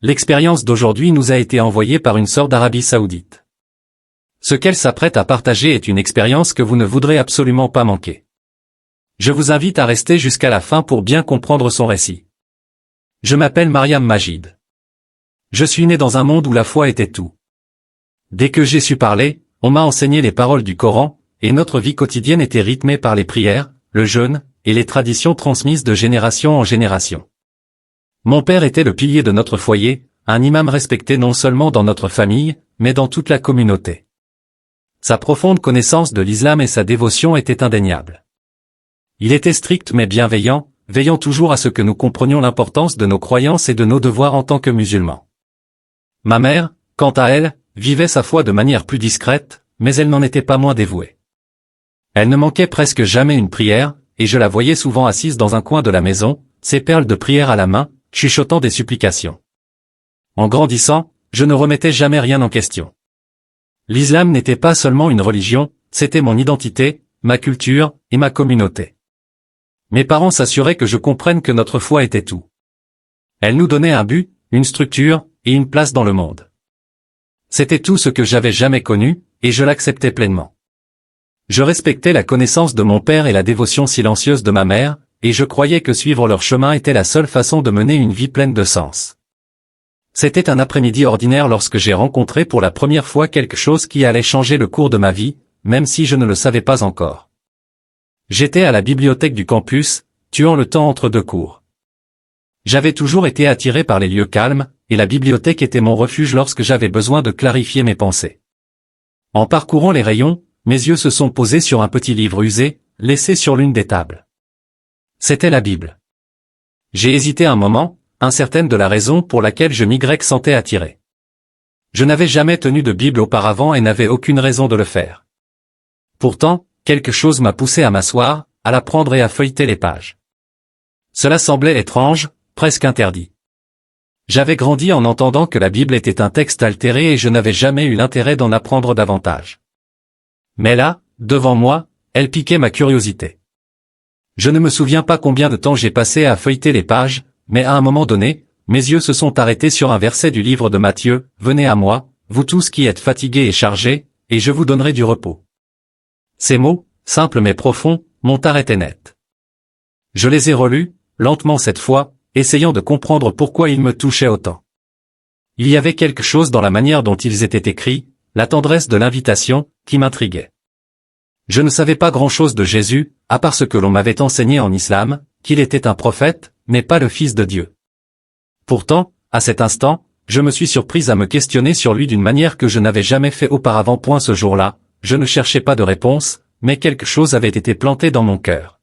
L'expérience d'aujourd'hui nous a été envoyée par une sœur d'Arabie Saoudite. Ce qu'elle s'apprête à partager est une expérience que vous ne voudrez absolument pas manquer. Je vous invite à rester jusqu'à la fin pour bien comprendre son récit. Je m'appelle Mariam Majid. Je suis né dans un monde où la foi était tout. Dès que j'ai su parler, on m'a enseigné les paroles du Coran, et notre vie quotidienne était rythmée par les prières, le jeûne, et les traditions transmises de génération en génération. Mon père était le pilier de notre foyer, un imam respecté non seulement dans notre famille, mais dans toute la communauté. Sa profonde connaissance de l'islam et sa dévotion étaient indéniables. Il était strict mais bienveillant, veillant toujours à ce que nous comprenions l'importance de nos croyances et de nos devoirs en tant que musulmans. Ma mère, quant à elle, vivait sa foi de manière plus discrète, mais elle n'en était pas moins dévouée. Elle ne manquait presque jamais une prière, et je la voyais souvent assise dans un coin de la maison, ses perles de prière à la main, chuchotant des supplications. En grandissant, je ne remettais jamais rien en question. L'islam n'était pas seulement une religion, c'était mon identité, ma culture, et ma communauté. Mes parents s'assuraient que je comprenne que notre foi était tout. Elle nous donnait un but, une structure, et une place dans le monde. C'était tout ce que j'avais jamais connu, et je l'acceptais pleinement. Je respectais la connaissance de mon père et la dévotion silencieuse de ma mère, et je croyais que suivre leur chemin était la seule façon de mener une vie pleine de sens. C'était un après-midi ordinaire lorsque j'ai rencontré pour la première fois quelque chose qui allait changer le cours de ma vie, même si je ne le savais pas encore. J'étais à la bibliothèque du campus, tuant le temps entre deux cours. J'avais toujours été attiré par les lieux calmes, et la bibliothèque était mon refuge lorsque j'avais besoin de clarifier mes pensées. En parcourant les rayons, mes yeux se sont posés sur un petit livre usé, laissé sur l'une des tables. C'était la Bible. J'ai hésité un moment, incertaine de la raison pour laquelle je m'y sentais attiré. Je n'avais jamais tenu de Bible auparavant et n'avais aucune raison de le faire. Pourtant, quelque chose m'a poussé à m'asseoir, à la prendre et à feuilleter les pages. Cela semblait étrange, presque interdit. J'avais grandi en entendant que la Bible était un texte altéré et je n'avais jamais eu l'intérêt d'en apprendre davantage. Mais là, devant moi, elle piquait ma curiosité. Je ne me souviens pas combien de temps j'ai passé à feuilleter les pages, mais à un moment donné, mes yeux se sont arrêtés sur un verset du livre de Matthieu, « Venez à moi, vous tous qui êtes fatigués et chargés, et je vous donnerai du repos. » Ces mots, simples mais profonds, m'ont arrêté net. Je les ai relus, lentement cette fois, essayant de comprendre pourquoi ils me touchaient autant. Il y avait quelque chose dans la manière dont ils étaient écrits, la tendresse de l'invitation, qui m'intriguait. Je ne savais pas grand-chose de Jésus, à part ce que l'on m'avait enseigné en islam, qu'il était un prophète, mais pas le Fils de Dieu. Pourtant, à cet instant, je me suis surprise à me questionner sur lui d'une manière que je n'avais jamais fait auparavant. Ce jour-là, je ne cherchais pas de réponse, mais quelque chose avait été planté dans mon cœur.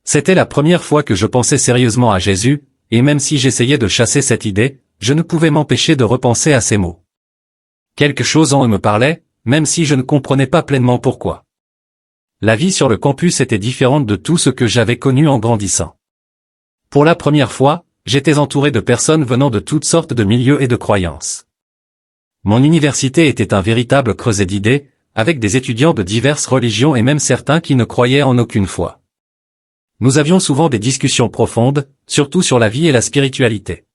C'était la première fois que je pensais sérieusement à Jésus, et même si j'essayais de chasser cette idée, je ne pouvais m'empêcher de repenser à ces mots. Quelque chose en eux me parlait, même si je ne comprenais pas pleinement pourquoi. La vie sur le campus était différente de tout ce que j'avais connu en grandissant. Pour la première fois, j'étais entouré de personnes venant de toutes sortes de milieux et de croyances. Mon université était un véritable creuset d'idées, avec des étudiants de diverses religions et même certains qui ne croyaient en aucune foi. Nous avions souvent des discussions profondes, surtout sur la vie et la spiritualité.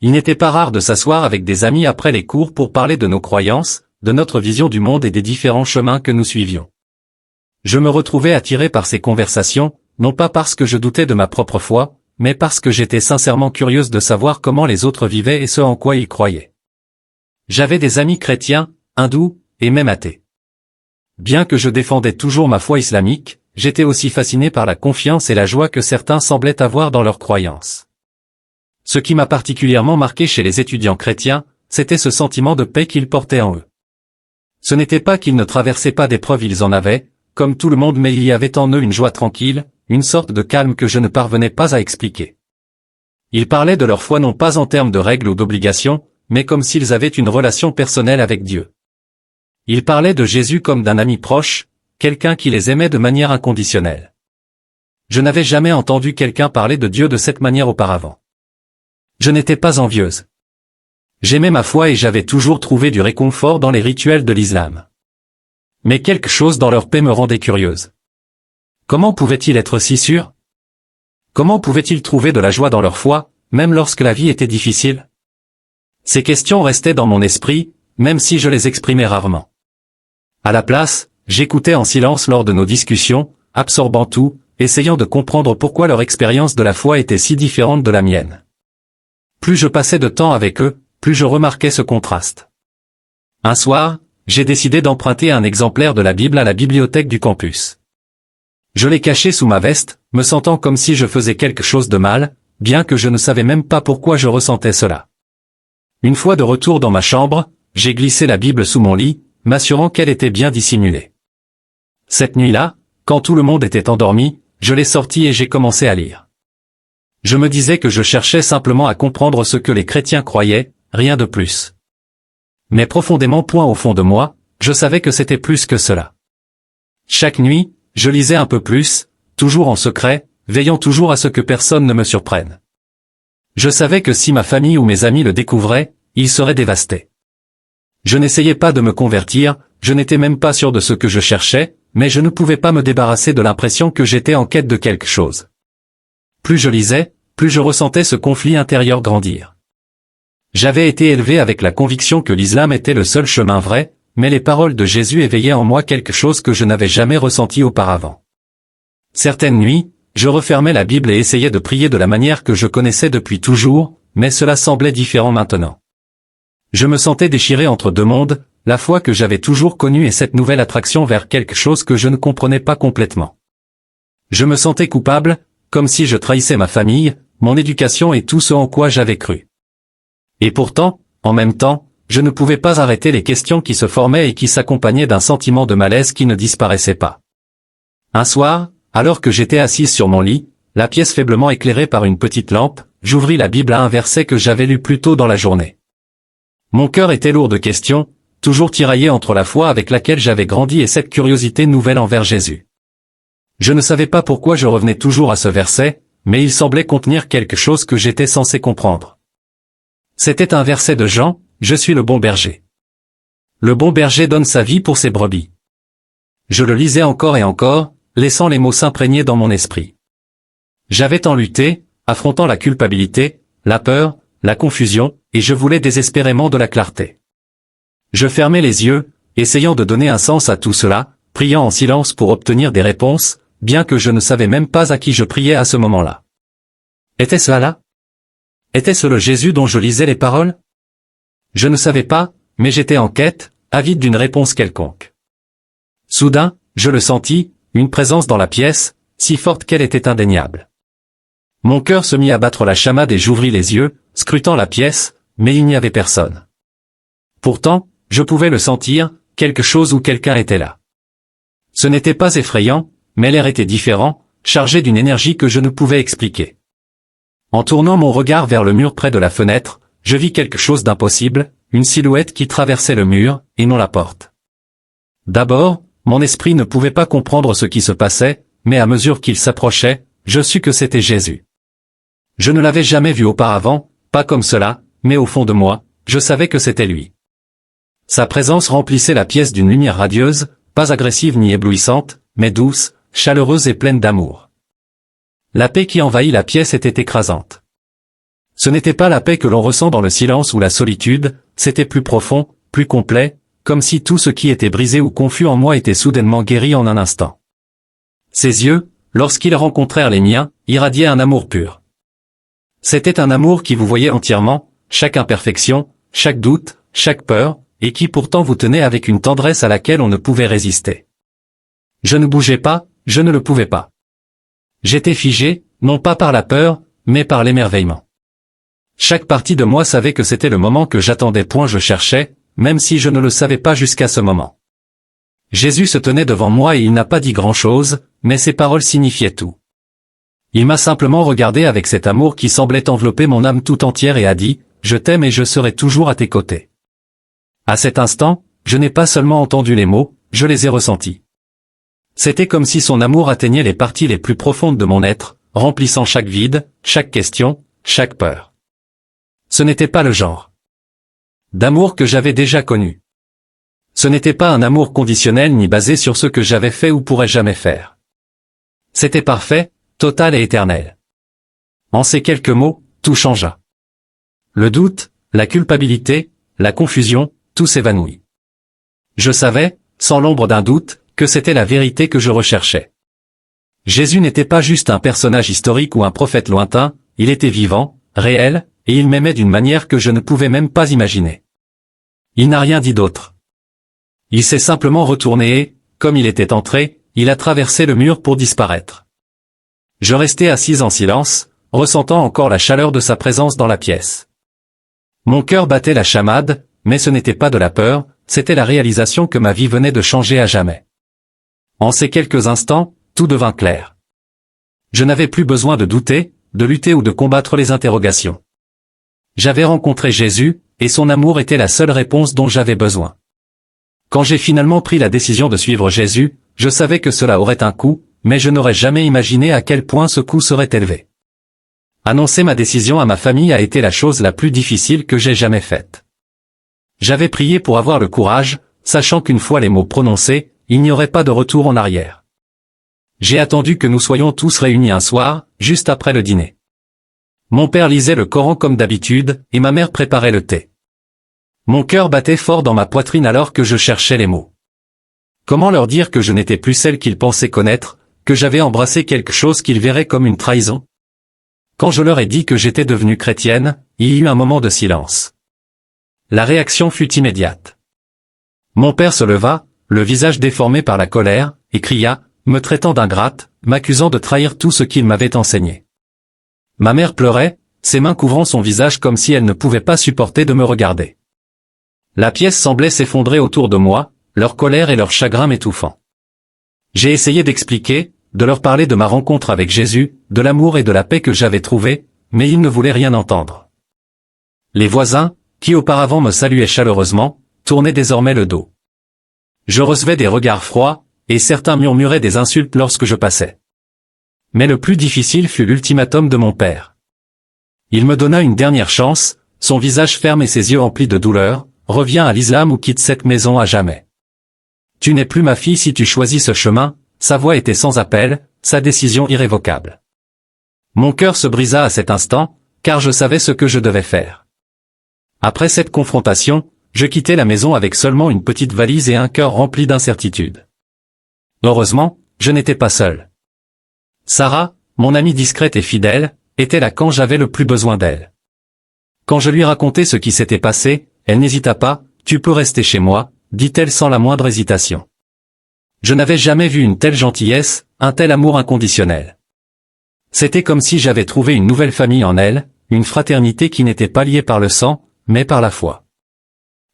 Il n'était pas rare de s'asseoir avec des amis après les cours pour parler de nos croyances, de notre vision du monde et des différents chemins que nous suivions. Je me retrouvais attiré par ces conversations, non pas parce que je doutais de ma propre foi, mais parce que j'étais sincèrement curieuse de savoir comment les autres vivaient et ce en quoi ils croyaient. J'avais des amis chrétiens, hindous, et même athées. Bien que je défendais toujours ma foi islamique, j'étais aussi fasciné par la confiance et la joie que certains semblaient avoir dans leurs croyances. Ce qui m'a particulièrement marqué chez les étudiants chrétiens, c'était ce sentiment de paix qu'ils portaient en eux. Ce n'était pas qu'ils ne traversaient pas d'épreuves, ils en avaient, comme tout le monde, mais il y avait en eux une joie tranquille, une sorte de calme que je ne parvenais pas à expliquer. Ils parlaient de leur foi non pas en termes de règles ou d'obligations, mais comme s'ils avaient une relation personnelle avec Dieu. Ils parlaient de Jésus comme d'un ami proche, quelqu'un qui les aimait de manière inconditionnelle. Je n'avais jamais entendu quelqu'un parler de Dieu de cette manière auparavant. Je n'étais pas envieuse. J'aimais ma foi et j'avais toujours trouvé du réconfort dans les rituels de l'islam. Mais quelque chose dans leur paix me rendait curieuse. Comment pouvaient-ils être si sûrs? Comment pouvaient-ils trouver de la joie dans leur foi, même lorsque la vie était difficile? Ces questions restaient dans mon esprit, même si je les exprimais rarement. À la place, j'écoutais en silence lors de nos discussions, absorbant tout, essayant de comprendre pourquoi leur expérience de la foi était si différente de la mienne. Plus je passais de temps avec eux, plus je remarquais ce contraste. Un soir, j'ai décidé d'emprunter un exemplaire de la Bible à la bibliothèque du campus. Je l'ai caché sous ma veste, me sentant comme si je faisais quelque chose de mal, bien que je ne savais même pas pourquoi je ressentais cela. Une fois de retour dans ma chambre, j'ai glissé la Bible sous mon lit, m'assurant qu'elle était bien dissimulée. Cette nuit-là, quand tout le monde était endormi, je l'ai sortie et j'ai commencé à lire. Je me disais que je cherchais simplement à comprendre ce que les chrétiens croyaient, rien de plus. Mais profondément point au fond de moi, je savais que c'était plus que cela. Chaque nuit, je lisais un peu plus, toujours en secret, veillant toujours à ce que personne ne me surprenne. Je savais que si ma famille ou mes amis le découvraient, ils seraient dévastés. Je n'essayais pas de me convertir, je n'étais même pas sûr de ce que je cherchais, mais je ne pouvais pas me débarrasser de l'impression que j'étais en quête de quelque chose. Plus je lisais, plus je ressentais ce conflit intérieur grandir. J'avais été élevé avec la conviction que l'islam était le seul chemin vrai, mais les paroles de Jésus éveillaient en moi quelque chose que je n'avais jamais ressenti auparavant. Certaines nuits, je refermais la Bible et essayais de prier de la manière que je connaissais depuis toujours, mais cela semblait différent maintenant. Je me sentais déchiré entre deux mondes, la foi que j'avais toujours connue et cette nouvelle attraction vers quelque chose que je ne comprenais pas complètement. Je me sentais coupable, comme si je trahissais ma famille, mon éducation et tout ce en quoi j'avais cru. Et pourtant, en même temps, je ne pouvais pas arrêter les questions qui se formaient et qui s'accompagnaient d'un sentiment de malaise qui ne disparaissait pas. Un soir, alors que j'étais assise sur mon lit, la pièce faiblement éclairée par une petite lampe, j'ouvris la Bible à un verset que j'avais lu plus tôt dans la journée. Mon cœur était lourd de questions, toujours tiraillé entre la foi avec laquelle j'avais grandi et cette curiosité nouvelle envers Jésus. Je ne savais pas pourquoi je revenais toujours à ce verset, mais il semblait contenir quelque chose que j'étais censé comprendre. C'était un verset de Jean, « Je suis le bon berger. Le bon berger donne sa vie pour ses brebis. » Je le lisais encore et encore, laissant les mots s'imprégner dans mon esprit. J'avais tant lutté, affrontant la culpabilité, la peur, la confusion, et je voulais désespérément de la clarté. Je fermais les yeux, essayant de donner un sens à tout cela, priant en silence pour obtenir des réponses, bien que je ne savais même pas à qui je priais à ce moment-là. Était-ce Allah? Était-ce le Jésus dont je lisais les paroles? Je ne savais pas, mais j'étais en quête, avide d'une réponse quelconque. Soudain, je le sentis, une présence dans la pièce, si forte qu'elle était indéniable. Mon cœur se mit à battre la chamade et j'ouvris les yeux, scrutant la pièce, mais il n'y avait personne. Pourtant, je pouvais le sentir, quelque chose ou quelqu'un était là. Ce n'était pas effrayant, mais l'air était différent, chargé d'une énergie que je ne pouvais expliquer. En tournant mon regard vers le mur près de la fenêtre, je vis quelque chose d'impossible, une silhouette qui traversait le mur, et non la porte. D'abord, mon esprit ne pouvait pas comprendre ce qui se passait, mais à mesure qu'il s'approchait, je sus que c'était Jésus. Je ne l'avais jamais vu auparavant, pas comme cela, mais au fond de moi, je savais que c'était lui. Sa présence remplissait la pièce d'une lumière radieuse, pas agressive ni éblouissante, mais douce, chaleureuse et pleine d'amour. La paix qui envahit la pièce était écrasante. Ce n'était pas la paix que l'on ressent dans le silence ou la solitude, c'était plus profond, plus complet, comme si tout ce qui était brisé ou confus en moi était soudainement guéri en un instant. Ses yeux, lorsqu'ils rencontrèrent les miens, irradiaient un amour pur. C'était un amour qui vous voyait entièrement, chaque imperfection, chaque doute, chaque peur, et qui pourtant vous tenait avec une tendresse à laquelle on ne pouvait résister. Je ne bougeais pas, je ne le pouvais pas. J'étais figé, non pas par la peur, mais par l'émerveillement. Chaque partie de moi savait que c'était le moment que j'attendais point je cherchais, même si je ne le savais pas jusqu'à ce moment. Jésus se tenait devant moi et il n'a pas dit grand-chose, mais ses paroles signifiaient tout. Il m'a simplement regardé avec cet amour qui semblait envelopper mon âme tout entière et a dit, « Je t'aime et je serai toujours à tes côtés. » À cet instant, je n'ai pas seulement entendu les mots, je les ai ressentis. C'était comme si son amour atteignait les parties les plus profondes de mon être, remplissant chaque vide, chaque question, chaque peur. Ce n'était pas le genre d'amour que j'avais déjà connu. Ce n'était pas un amour conditionnel ni basé sur ce que j'avais fait ou pourrais jamais faire. C'était parfait, total et éternel. En ces quelques mots, tout changea. Le doute, la culpabilité, la confusion, tout s'évanouit. Je savais, sans l'ombre d'un doute, que c'était la vérité que je recherchais. Jésus n'était pas juste un personnage historique ou un prophète lointain, il était vivant, réel, et il m'aimait d'une manière que je ne pouvais même pas imaginer. Il n'a rien dit d'autre. Il s'est simplement retourné et, comme il était entré, il a traversé le mur pour disparaître. Je restais assise en silence, ressentant encore la chaleur de sa présence dans la pièce. Mon cœur battait la chamade, mais ce n'était pas de la peur, c'était la réalisation que ma vie venait de changer à jamais. En ces quelques instants, tout devint clair. Je n'avais plus besoin de douter, de lutter ou de combattre les interrogations. J'avais rencontré Jésus, et son amour était la seule réponse dont j'avais besoin. Quand j'ai finalement pris la décision de suivre Jésus, je savais que cela aurait un coût, mais je n'aurais jamais imaginé à quel point ce coût serait élevé. Annoncer ma décision à ma famille a été la chose la plus difficile que j'ai jamais faite. J'avais prié pour avoir le courage, sachant qu'une fois les mots prononcés, il n'y aurait pas de retour en arrière. J'ai attendu que nous soyons tous réunis un soir, juste après le dîner. Mon père lisait le Coran comme d'habitude, et ma mère préparait le thé. Mon cœur battait fort dans ma poitrine alors que je cherchais les mots. Comment leur dire que je n'étais plus celle qu'ils pensaient connaître, que j'avais embrassé quelque chose qu'ils verraient comme une trahison? Quand je leur ai dit que j'étais devenue chrétienne, il y eut un moment de silence. La réaction fut immédiate. Mon père se leva, le visage déformé par la colère, et cria, me traitant d'ingrate, m'accusant de trahir tout ce qu'il m'avait enseigné. Ma mère pleurait, ses mains couvrant son visage comme si elle ne pouvait pas supporter de me regarder. La pièce semblait s'effondrer autour de moi, leur colère et leur chagrin m'étouffant. J'ai essayé d'expliquer, de leur parler de ma rencontre avec Jésus, de l'amour et de la paix que j'avais trouvé, mais ils ne voulaient rien entendre. Les voisins, qui auparavant me saluaient chaleureusement, tournaient désormais le dos. Je recevais des regards froids, et certains murmuraient des insultes lorsque je passais. Mais le plus difficile fut l'ultimatum de mon père. Il me donna une dernière chance, son visage ferme et ses yeux emplis de douleur, reviens à l'islam ou quitte cette maison à jamais. Tu n'es plus ma fille si tu choisis ce chemin, sa voix était sans appel, sa décision irrévocable. Mon cœur se brisa à cet instant, car je savais ce que je devais faire. Après cette confrontation, je quittai la maison avec seulement une petite valise et un cœur rempli d'incertitude. Heureusement, je n'étais pas seul. Sarah, mon amie discrète et fidèle, était là quand j'avais le plus besoin d'elle. Quand je lui racontai ce qui s'était passé, elle n'hésita pas, tu peux rester chez moi, dit-elle sans la moindre hésitation. Je n'avais jamais vu une telle gentillesse, un tel amour inconditionnel. C'était comme si j'avais trouvé une nouvelle famille en elle, une fraternité qui n'était pas liée par le sang, mais par la foi.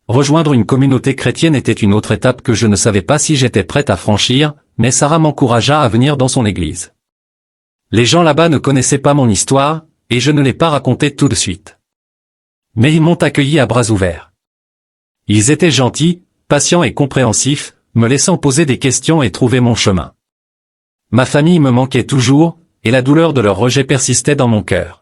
Rejoindre une communauté chrétienne était une autre étape que je ne savais pas si j'étais prête à franchir, mais Sarah m'encouragea à venir dans son église. Les gens là-bas ne connaissaient pas mon histoire, et je ne l'ai pas racontée tout de suite. Mais ils m'ont accueilli à bras ouverts. Ils étaient gentils, patients et compréhensifs, me laissant poser des questions et trouver mon chemin. Ma famille me manquait toujours, et la douleur de leur rejet persistait dans mon cœur.